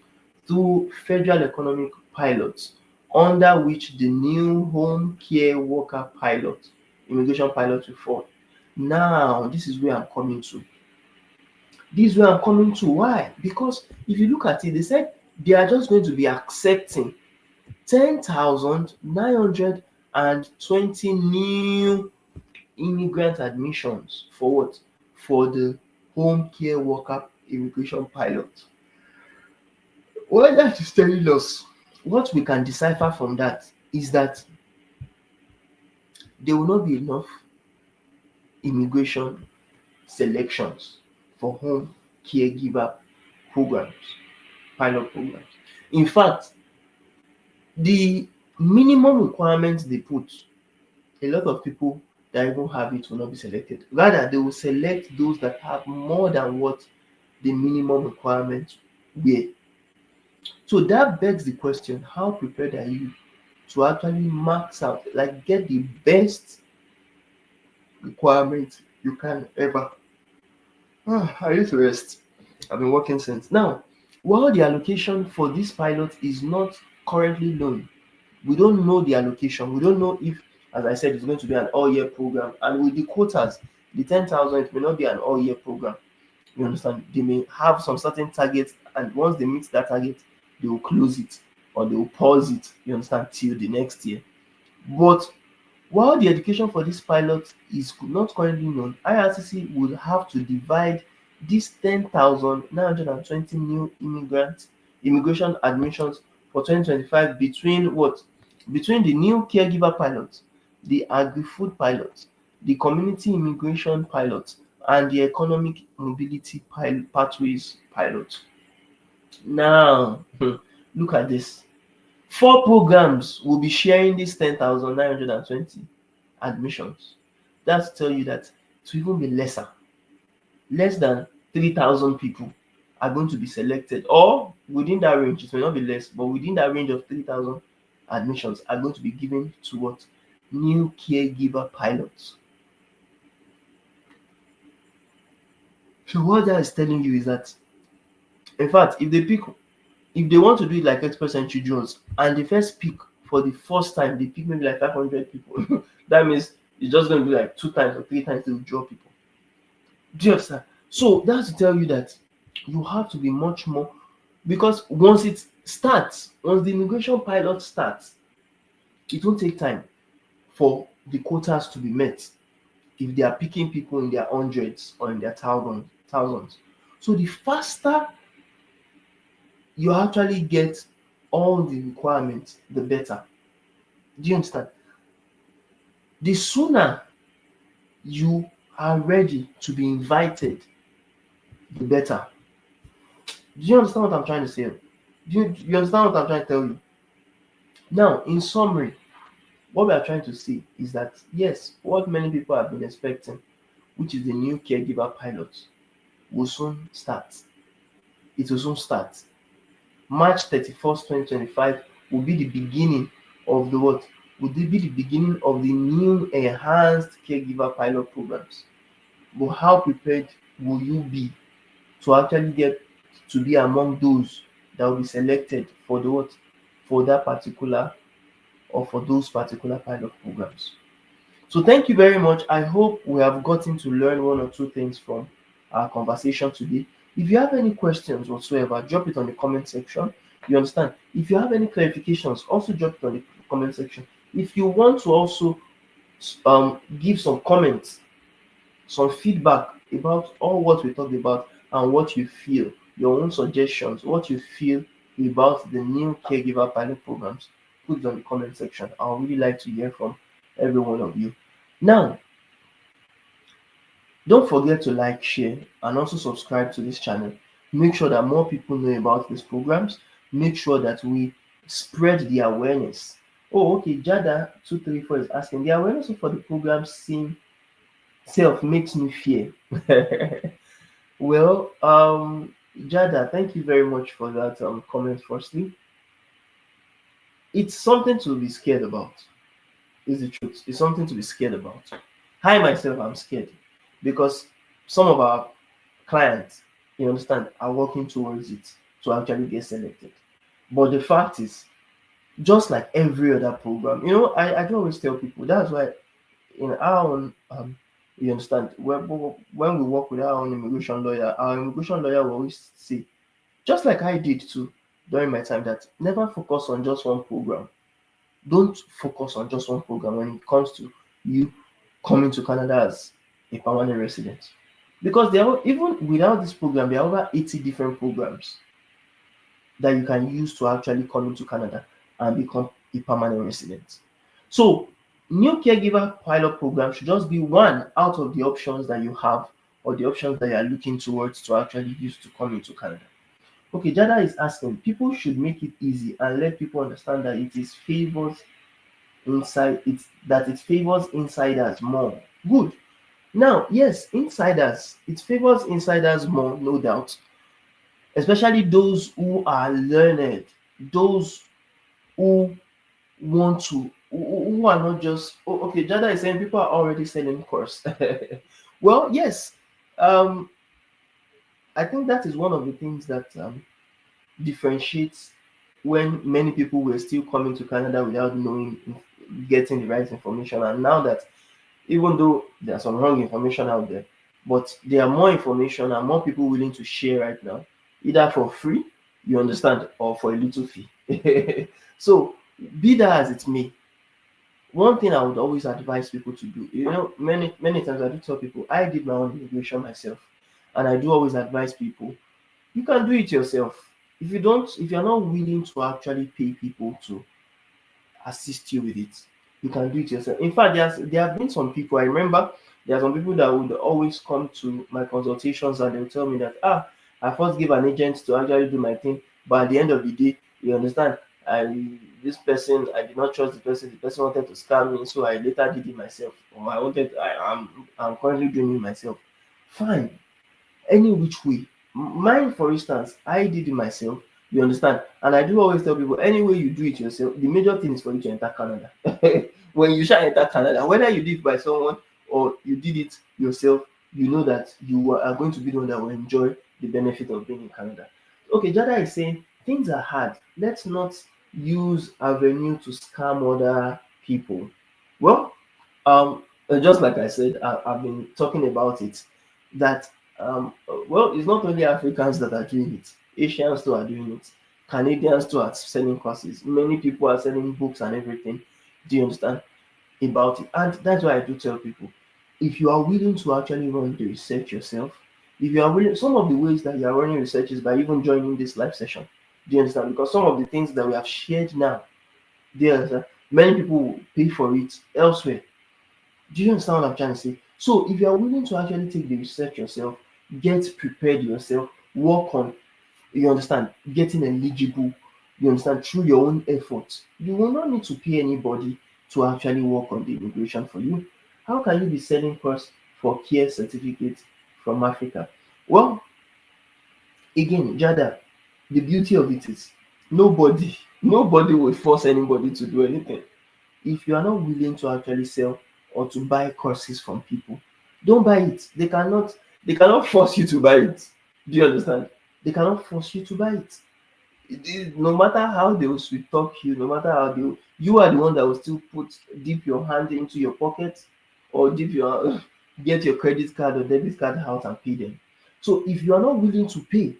through federal economic pilots, under which the new home care worker pilot, immigration pilot will fall. Now, this is where I'm coming to. This is where I'm coming to. Why? Because if you look at it, they said they are just going to be accepting 10,920 new immigrant admissions for what? For the home care worker immigration pilot. What that is telling us, what we can decipher from that is that there will not be enough immigration selections for home caregiver programs, pilot programs. In fact, the minimum requirements they put, a lot of people that even have it will not be selected. Rather, they will select those that have more than what the minimum requirements were. So that begs the question: how prepared are you to actually max out, like get the best requirement you can ever? I need to rest. I've been working since. Now, while the allocation for this pilot is not currently known, we don't know the allocation. We don't know if, as I said, it's going to be an all-year program. And with the quotas, the 10,000, it may not be an all-year program. You understand? They may have some certain targets, and once they meet that target, they will close it or they will pause it. You understand? Till the next year. But while the education for this pilot is not currently known, IRCC would have to divide these 10,920 new immigration admissions for 2025 between what? Between the new caregiver pilot, the agri-food pilot, the community immigration pilot, and the economic mobility pathways pilot. Now, look at this. 4 programs will be sharing these 10,920 admissions. That's to tell you that to even be less than 3,000 people are going to be selected, or within that range, it may not be less, but within that range of 3,000 admissions are going to be given to what? New caregiver pilots. So what that is telling you is that, in fact, if they want to do it like express entry drones and they first pick for the first time, they pick maybe like 500 people, that means it's just going to be like 2 times or 3 times they will draw people. Do you understand? So that's to tell you that you have to be much more, because once the immigration pilot starts, it won't take time for the quotas to be met if they are picking people in their hundreds or in their thousands. So the faster you actually get all the requirements, the better. Do you understand? The sooner you are ready to be invited, the better. Do you understand what I'm trying to say? You understand what I'm trying to tell you? Now, in summary, what we are trying to say is that yes, what many people have been expecting which is the new caregiver pilot, will soon start. It will soon start. March 31st, 2025 will be the beginning of the what? Will be the beginning of the new enhanced caregiver pilot programs. But how prepared will you be to actually get to be among those that will be selected for the what? For that particular or for those particular pilot programs. So thank you very much. I hope we have gotten to learn one or two things from our conversation today. If you have any questions whatsoever, drop it on the comment section. You understand? If you have any clarifications, also drop it on the comment section. If you want to also give some comments, some feedback about all what we talked about and what you feel, your own suggestions, what you feel about the new caregiver pilot programs, put it on the comment section. I would really like to hear from every one of you. Now, don't forget to like, share, and also subscribe to this channel. Make sure that more people know about these programs. Make sure that we spread the awareness. Oh, okay, Jada234 is asking, the awareness for the program seem self makes me fear. Well, Jada, thank you very much for that comment. Firstly, it's something to be scared about. Is the truth. It's something to be scared about. I myself, I'm scared because some of our clients, you understand, are working towards it to actually get selected. But the fact is, just like every other program, I do always tell people that's why in our own, you understand, when we work with our own immigration lawyer, our immigration lawyer will always say, just like I did too during my time, that never focus on just one program. Don't focus on just one program when it comes to you coming to Canada as a permanent resident. Because there are, even without this program, there are over 80 different programs that you can use to actually come into Canada and become a permanent resident. So, new caregiver pilot program should just be one out of the options that you have or the options that you are looking towards to actually use to come into Canada. Okay, Jada is asking, people should make it easy and let people understand that it favors insiders more. Good. Now, yes, it favors insiders more, no doubt, especially those who are learned, those who want to, who are not just, oh, okay, Jada is saying people are already selling course. Well, yes, um, I think that is one of the things that differentiates when many people were still coming to Canada without knowing, getting the right information. And now that, even though there's some wrong information out there, but there are more information and more people willing to share right now, either for free, you understand, or for a little fee. So, be that as it may, one thing I would always advise people to do, many times I do tell people I did my own immigration myself, and I do always advise people you can do it yourself. If you're not willing to actually pay people to assist you with it, you can do it yourself. In fact, there have been some people, I remember there are some people that would always come to my consultations and they'll tell me that I first give an agent to actually do my thing, but at the end of the day, you understand, I did not trust the person wanted to scam me, so I later did it myself. Or I'm currently doing it myself. Fine, any which way. Mine, for instance, I did it myself. You understand? And I do always tell people, any way you do it yourself, the major thing is for you to enter Canada. When you shall enter Canada, whether you did it by someone or you did it yourself, you know that you are going to be the one that will enjoy the benefit of being in Canada. Okay, Jada is saying things are hard. Let's not use avenue to scam other people. Well, just like I said, I've been talking about it. That well, it's not only Africans that are doing it. Asians too are doing it. Canadians too are selling courses. Many people are selling books and everything. Do you understand about it? And that's why I do tell people, if you are willing to actually run the research yourself, if you are willing, some of the ways that you are running research is by even joining this live session. Do you understand? Because some of the things that we have shared now, many people will pay for it elsewhere. Do you understand what I'm trying to say? So if you are willing to actually take the research yourself, get prepared yourself, work on, you understand, getting eligible, you understand, through your own efforts, you will not need to pay anybody to actually work on the immigration for you. How can you be selling course for care certificate from Africa. Well, again, Jada, the beauty of it is nobody will force anybody to do anything. If you are not willing to actually sell or to buy courses from people, don't buy it. They cannot force you to buy it. Do you understand? They cannot force you to buy it. No matter how they will sweet talk you, no matter how you are the one that will still put dip your hand into your pocket or dip your get your credit card or debit card out and pay them. So if you are not willing to pay,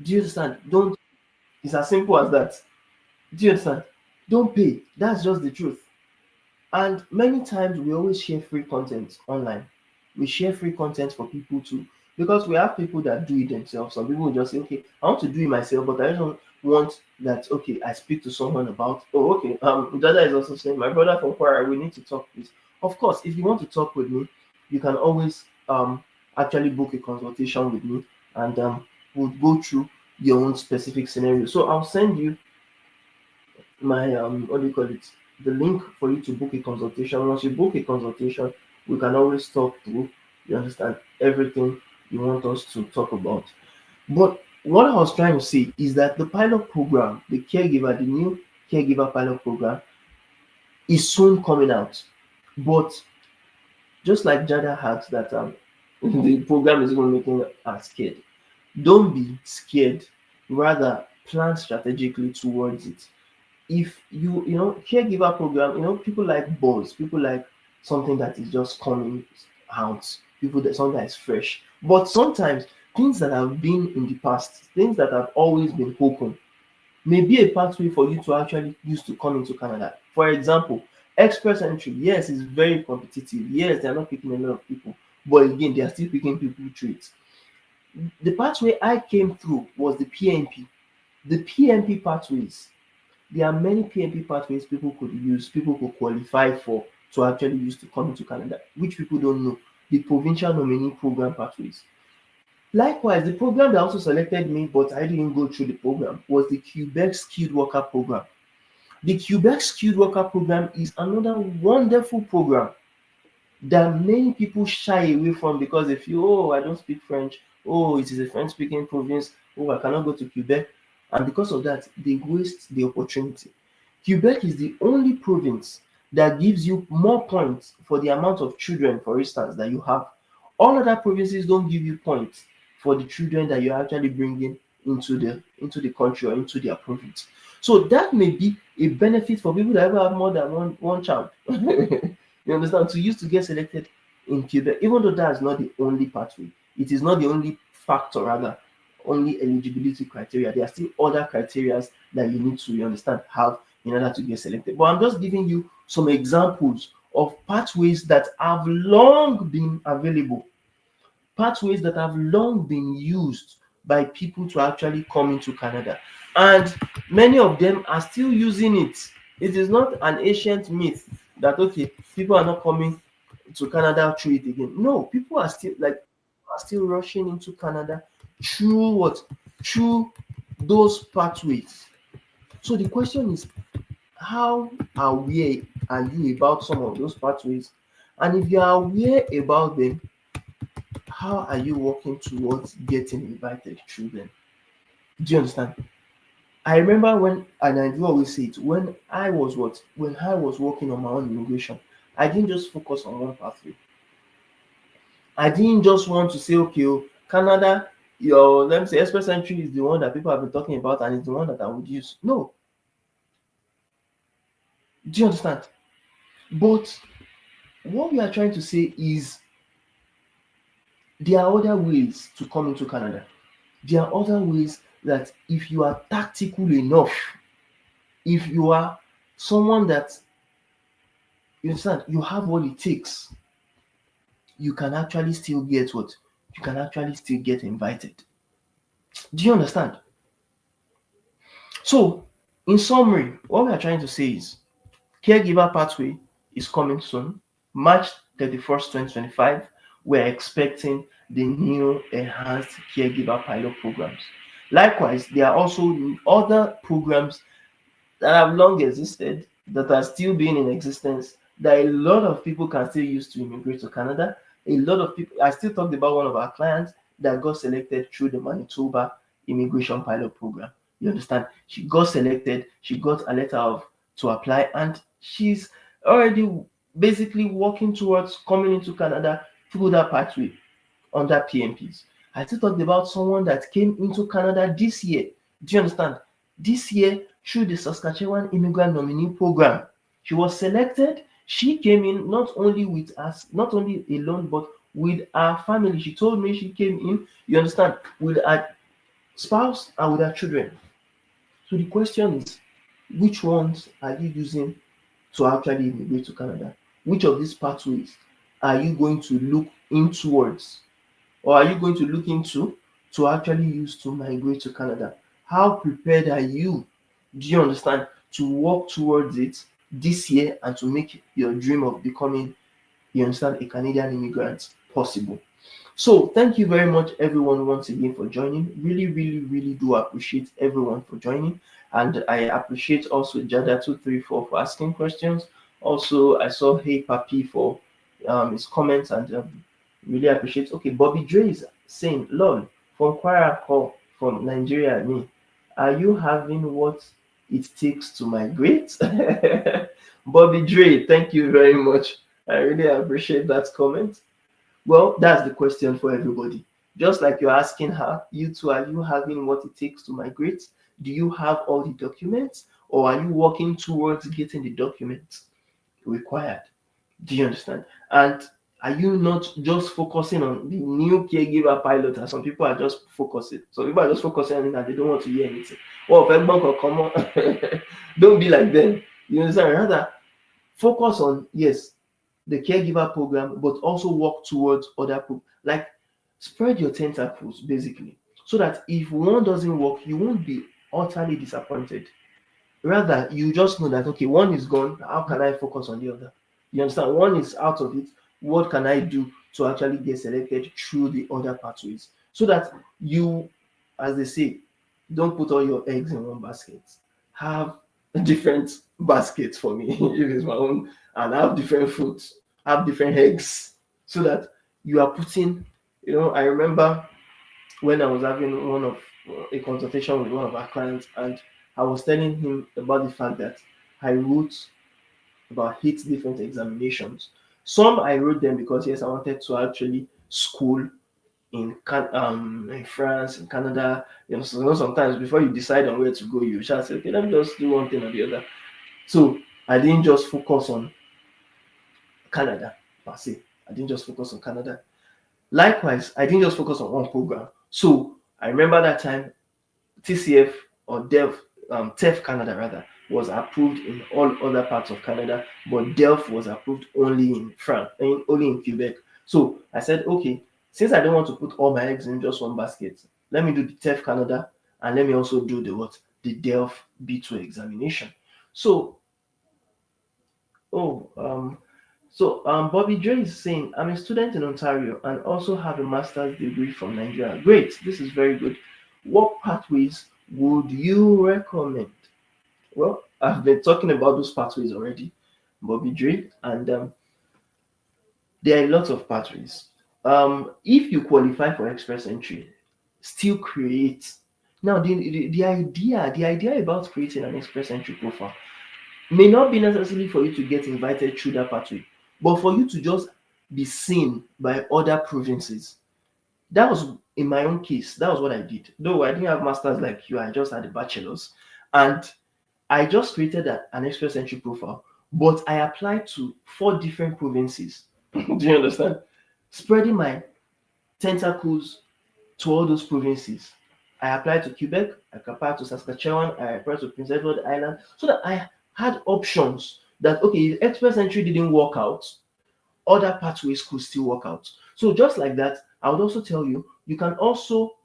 do you understand? Don't. It's as simple as that. Do you understand? Don't pay. That's just the truth. And many times we always share free content online. We share free content for people to, because we have people that do it themselves. Some people will just say, okay, I want to do it myself, but I don't want that, okay, I speak to someone about, oh, okay, Dada is also saying, my brother from Kwara, we need to talk, please. Of course, if you want to talk with me, you can always actually book a consultation with me, and we'll go through your own specific scenario. So I'll send you my what do you call it, the link for you to book a consultation. Once you book a consultation, we can always talk through, you understand, everything you want us to talk about. But what I was trying to say is that the pilot program, the new caregiver pilot program, is soon coming out. But just like Jada had that the program is even making us scared. Don't be scared, rather plan strategically towards it. If caregiver program, people like buzz, people like something that is just coming out, people that something that is fresh. But sometimes things that have been in the past, things that have always been open, may be a pathway for you to actually use to come into Canada. For example, express entry, yes, it's very competitive, yes, they're not picking a lot of people, but again, they are still picking people through it. The pathway I came through was the PNP. The PNP pathways, there are many PNP pathways people could use, people could qualify for, to actually use to come into Canada, which people don't know. The provincial nominee program pathways. Likewise, the program that also selected me, but I didn't go through the program, was the Quebec Skilled Worker Program. The Quebec Skilled Worker Program is another wonderful program that many people shy away from because they feel, oh, I don't speak French. Oh, it is a French speaking province. Oh, I cannot go to Quebec. And because of that, they waste the opportunity. Quebec is the only province that gives you more points for the amount of children, for instance, that you have. All other provinces don't give you points for the children that you're actually bringing into the country or into their province. So that may be a benefit for people that ever have more than one child. You understand? To use to get selected in Quebec, even though that's not the only pathway, it is not the only factor, rather, only eligibility criteria. There are still other criteria that you need to, you understand, have in order to get selected. But I'm just giving you some examples of pathways that have long been available, pathways that have long been used by people to actually come into Canada. And many of them are still using it. It is not an ancient myth that, okay, people are not coming to Canada through it again. No, people are still rushing into Canada through what? Through those pathways. So the question is, how aware are you about some of those pathways? And if you are aware about them, how are you working towards getting invited through them? Do you understand? I remember when, and I do always say it, when I was working on my own immigration, I didn't just focus on one pathway. I didn't just want to say, okay, oh, Canada, your, let me say, express entry is the one that people have been talking about and it's the one that I would use. No, do you understand? But what we are trying to say is there are other ways to come into Canada. There are other ways that if you are tactical enough, if you are someone that, you understand, you have what it takes, you can actually still get what? You can actually still get invited. Do you understand? So, in summary, what we are trying to say is caregiver pathway is coming soon. March 31st, 2025, we're expecting the new enhanced caregiver pilot programs. Likewise, there are also other programs that have long existed, that are still being in existence, that a lot of people can still use to immigrate to Canada. A lot of people, I still talked about one of our clients that got selected through the Manitoba immigration pilot program. You understand? She got selected, she got a letter of to apply, and she's already basically working towards coming into Canada through that pathway under PMPs. I still talked about someone that came into Canada this year. Do you understand? This year through the Saskatchewan Immigrant Nominee Program. She was selected. She came in not only with us, not only alone, but with her family. She told me she came in, you understand, with her spouse and with her children. So the question is, which ones are you using to actually immigrate to Canada? Which of these pathways are you going to look in towards, or are you going to look into to actually use to migrate to Canada? How prepared are you? Do you understand? To work towards it this year and to make your dream of becoming, you understand, a Canadian immigrant possible. So thank you very much everyone once again for joining. Really, really, really do appreciate everyone for joining. And I appreciate also Jada234 for asking questions. Also, I saw Hey Papi for his comments, and really appreciate. Okay, Bobby Dre is saying, lol, from Kwara call from Nigeria, me. Are you having what it takes to migrate? Bobby Dre, thank you very much. I really appreciate that comment. Well, that's the question for everybody. Just like you're asking her, you too, are you having what it takes to migrate? Do you have all the documents, or are you working towards getting the documents required? Do you understand? And are you not just focusing on the new caregiver pilot, as some people are just focusing? Some people are just focusing on it and they don't want to hear anything. Oh, if everyone can come on, don't be like them. You understand? Rather, focus on, yes, the caregiver program, but also work towards other like spread your tentacles basically, so that if one doesn't work, you won't be utterly disappointed. Rather, you just know that okay, one is gone. How can I focus on the other? You understand? One is out of it. What can I do to actually get selected through the other pathways? So that you, as they say, don't put all your eggs in one basket. Have different baskets for me if it's my own, and have different fruits, have different eggs, so that you are putting. I remember when I was having a consultation with one of our clients, and I was telling him about the fact that I wrote about 8 different examinations. Some I wrote them because yes, I wanted to actually school in France, in Canada. So sometimes before you decide on where to go, you shall say, okay, let me just do one thing or the other. So I didn't just focus on Canada per se. I didn't just focus on Canada. Likewise, I didn't just focus on one program. So I remember that time TCF or TEF Canada rather was approved in all other parts of Canada, but DELF was approved only in France, only in Quebec. So I said, okay, since I don't want to put all my eggs in just one basket, let me do the TEF Canada and let me also do the DELF B2 examination. So, oh, Bobby Dre is saying, I'm a student in Ontario and also have a master's degree from Nigeria. Great, this is very good. What pathways would you recommend? Well, I've been talking about those pathways already, Bobby Dre, and there are lots of pathways. If you qualify for express entry, still create. Now, the idea about creating an express entry profile may not be necessarily for you to get invited through that pathway, but for you to just be seen by other provinces. That was in my own case. That was what I did. Though I didn't have masters like you, I just had a bachelor's, and I just created an express entry profile. But I applied to 4 different provinces. Do you understand? Spreading my tentacles to all those provinces. I applied to Quebec, I applied to Saskatchewan, I applied to Prince Edward Island, so that I had options that okay, if express entry didn't work out, other pathways could still work out. So just like that, I would also tell you, you can also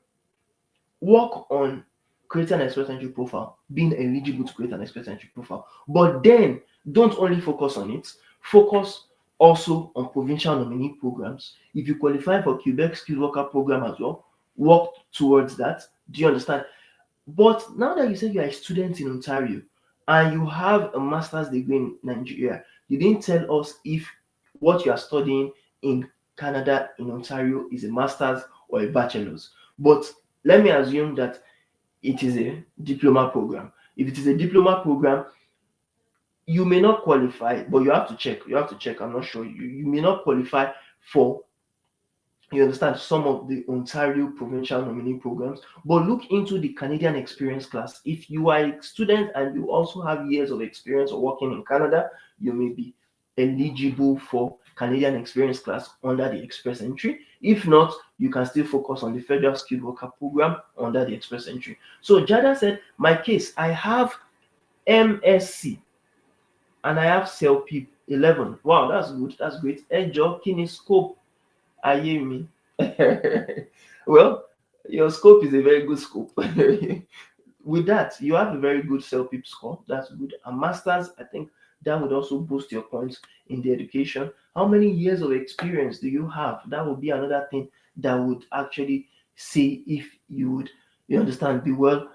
work on creating an express entry profile, being eligible to create an express entry profile. But then don't only focus on it, focus also on provincial nominee programs. If you qualify for Quebec skilled worker program as well, work towards that. Do you understand? But now that you said you're a student in Ontario and you have a master's degree in Nigeria, you didn't tell us if what you are studying in Canada in Ontario is a master's or a bachelor's. But let me assume that it is a diploma program. If it is a diploma program, you may not qualify, but you have to check. You have to check. I'm not sure. You may not qualify for, you understand, some of the Ontario provincial nominee programs, but look into the Canadian experience class. If you are a student and you also have years of experience of working in Canada, you may be eligible for Canadian experience class under the express entry. If not, you can still focus on the federal skilled worker program under the express entry. So Jada said, my case, I have MSc and I have CELP 11. Wow, that's good. That's great. Ejo, kini scope ayé mi. Well, your scope is a very good scope. With that, you have a very good self-pip score. That's good. A master's, I think that would also boost your points in the education. How many years of experience do you have? That would be another thing that would actually see if you would, you understand, be well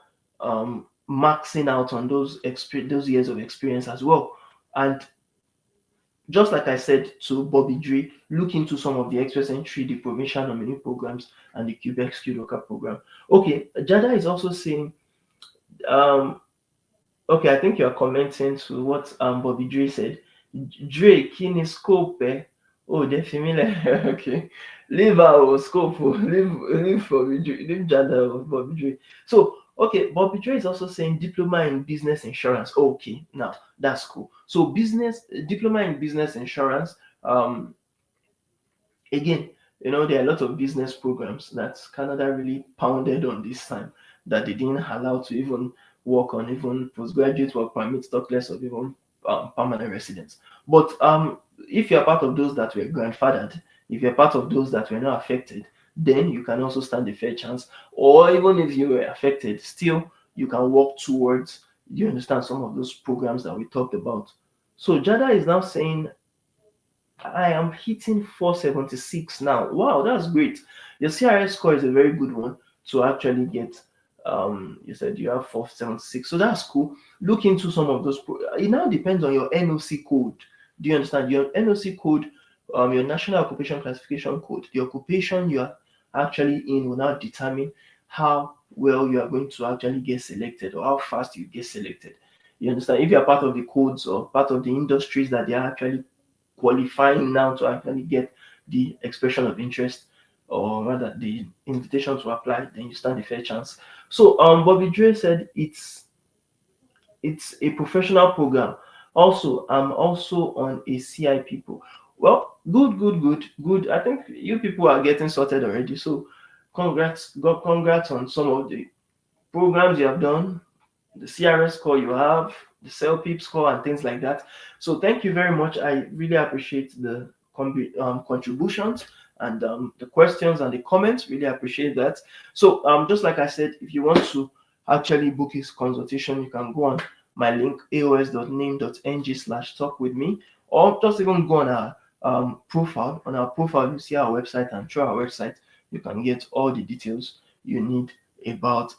maxing out on those years of experience as well. And just like I said to Bobby Dre, look into some of the Express Entry, the provincial nominee programs, and the Quebec skilled worker program. Okay, Jada is also saying, um, okay, I think you're commenting to what Bobby Dre said. Dre, kini scope, eh? Oh, they're familiar. Okay. Leave our scope, leave Bobby Dre, leave Jada or Bobby Dre. So, okay, Bobby Dre is also saying diploma in business insurance. Okay, now that's cool. So, diploma in business insurance, um, again, there are a lot of business programs that Canada really pounded on this time that they didn't allow to even work on, even postgraduate work permits, talk less of even permanent residence. But if you're part of those that were grandfathered, if you're part of those that were not affected, then you can also stand a fair chance. Or even if you were affected, still you can work towards, you understand, some of those programs that we talked about. So Jada is now saying, I am hitting 476 now. Wow, that's great. Your CRS score is a very good one to actually get. You said you have 476, so that's cool. Look into some of those. It now depends on your NOC code. Do you understand? Your NOC code, your National Occupation Classification code, the occupation you are actually in will now determine how well you are going to actually get selected or how fast you get selected. You understand? If you are part of the codes or part of the industries that they are actually qualifying now to actually get the expression of interest, or rather the invitation to apply, then you stand a fair chance. So Bobby Dre said it's a professional program. Also, I'm also on a CI people. Well, good. I think you people are getting sorted already. So congrats on some of the programs you have done, the CRS score you have, the CELPIP score, and things like that. So thank you very much. I really appreciate the contributions and the questions and the comments. Really appreciate that. So just like I said, if you want to actually book his consultation, you can go on my link, aos.name.ng/talk with me, or just even go on our profile. On our profile, you see our website, and through our website, you can get all the details you need about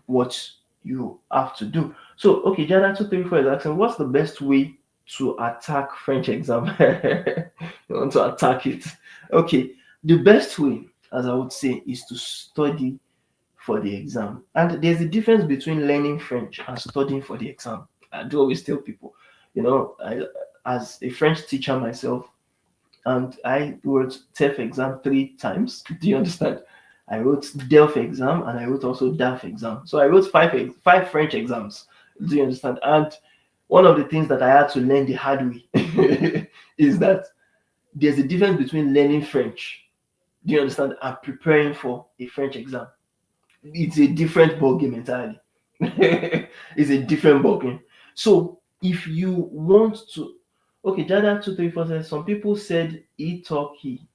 what you have to do. So, okay, Jana 234 is asking, what's the best way to attack French exam? You want to attack it? Okay, the best way, as I would say, is to study for the exam. And there's a difference between learning French and studying for the exam. I do always tell people, as a French teacher myself, and I wrote TEF exam 3 times. Do you understand? I wrote DELF exam and I wrote also DAF exam. So I wrote five French exams. Do you understand? And one of the things that I had to learn the hard way is that there's a difference between learning French, do you understand, and preparing for a French exam. It's a different ballgame entirely. It's a different ballgame. So if you want to, okay, Jada 234 says some people said e-talkie.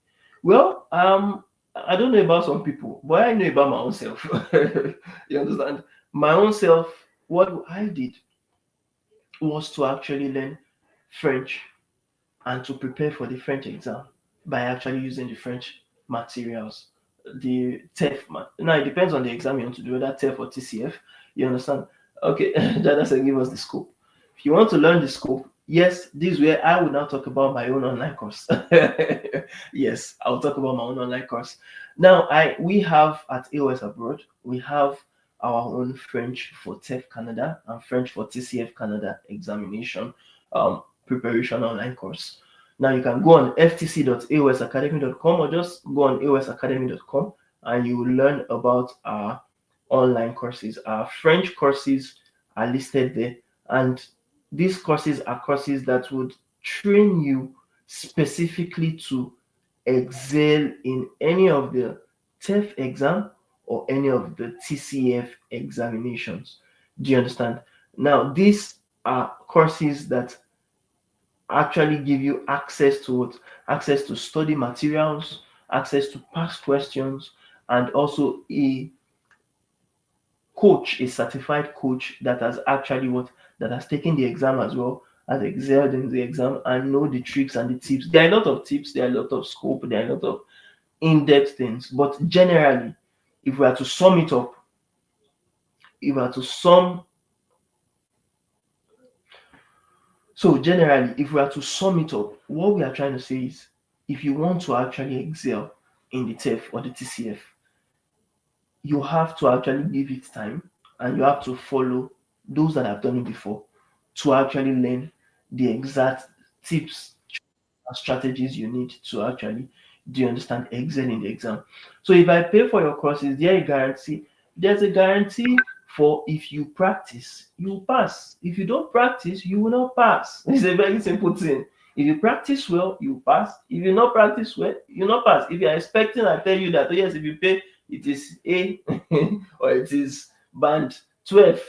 Well, I don't know about some people, but I know about my own self. You understand? My own self, what I did was to actually learn French and to prepare for the French exam by actually using the French materials, the TEF. Now, it depends on the exam you want to do, whether TEF or TCF. You understand? Okay, Jada said give us the scope. If you want to learn the scope, Yes, this is where I will now talk about my own online course. Yes, I'll talk about my own online course. Now, I we have at A.O.S abroad, we have our own French for TEF Canada and French for TCF Canada examination preparation online course. Now you can go on ftc.aosacademy.com or just go on aosacademy.com and you will learn about our online courses. Our French courses are listed there, and these courses are courses that would train you specifically to excel in any of the TEF exam or any of the TCF examinations. Do you understand? Now, these are courses that actually give you access to what? Access to study materials, access to past questions, and also a coach, a certified coach that has actually what that has taken the exam as well, has excelled in the exam and know the tricks and the tips. There are a lot of tips, there are a lot of scope, there are a lot of in-depth things. But generally, if we are to sum it up, if we are to sum so generally, if we are to sum it up, what we are trying to say is if you want to actually excel in the TEF or the TCF, you have to actually give it time and you have to follow those that have done it before to actually learn the exact tips and strategies you need to actually, do you understand, excel in the exam. So if I pay for your courses, there a guarantee. There's a guarantee for if you practice, you will pass. If you don't practice, you will not pass. It's a very simple thing. If you practice well, you pass. If you not practice well, you not pass. If you're expecting, I tell you that, oh yes, if you pay, it is A or it is band 12.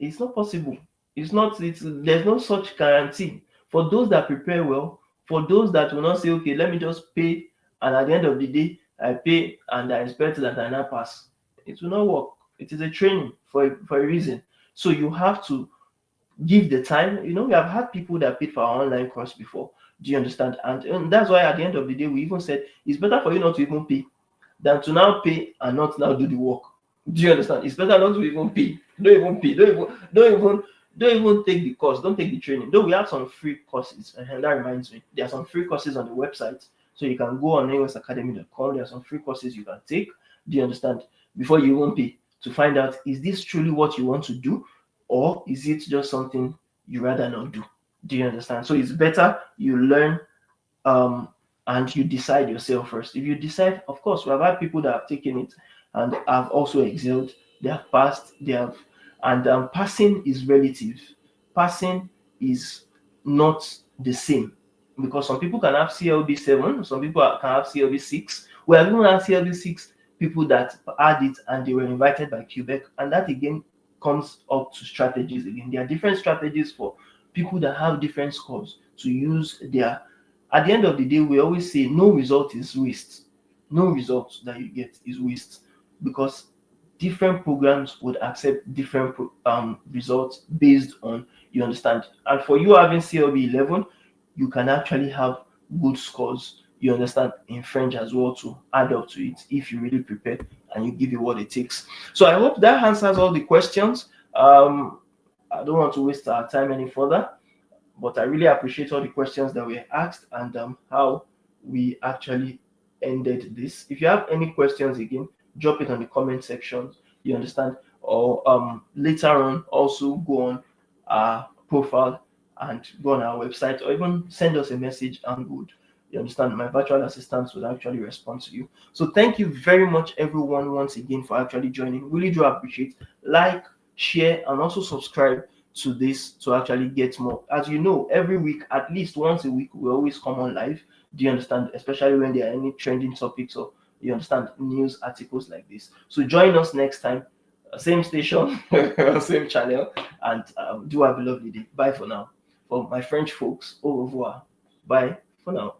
It's not possible. It's not. It's there's no such guarantee for those that prepare well. For those that will not say, okay, let me just pay, and at the end of the day, I pay and I expect that I now pass. It will not work. It is a training for a reason. So you have to give the time. We have had people that paid for our online course before. Do you understand? And that's why at the end of the day, we even said it's better for you not to even pay than to now pay and not now do the work. Do you understand? It's better not to even pay. Don't even pay. Don't even take the course. Don't take the training. Though we have some free courses, and that reminds me, there are some free courses on the website. So you can go on aosacademy.com. There are some free courses you can take. Do you understand? Before you even pay to find out is this truly what you want to do, or is it just something you rather not do? Do you understand? So it's better you learn um, and you decide yourself first. If you decide, of course, we have had people that have taken it and have also excelled. They have passed. They have, and passing is relative. Passing is not the same because some people can have CLB 7, some people can have CLB 6. We have even had CLB 6 people that had it and they were invited by Quebec, and that again comes up to strategies again. There are different strategies for people that have different scores to use their. At the end of the day, we always say no result is waste. No result that you get is waste because different programs would accept different results based on, you understand. And for you having CLB 11, you can actually have good scores, you understand, in French as well to add up to it if you really prepare and you give it what it takes. So I hope that answers all the questions. I don't want to waste our time any further, but I really appreciate all the questions that were asked and how we actually ended this. If you have any questions again, drop it on the comment section. You understand? Or later on, also go on our profile and go on our website, or even send us a message and good. You understand? My virtual assistants will actually respond to you. So thank you very much, everyone, once again for actually joining. Really do appreciate. Like, share, and also subscribe to this to actually get more. As you know, every week, at least once a week, we always come on live. Do you understand? Especially when there are any trending topics or, you understand, news articles like this. So join us next time, same station, same channel, and do have a lovely day. Bye for now. For my French folks, au revoir. Bye for now.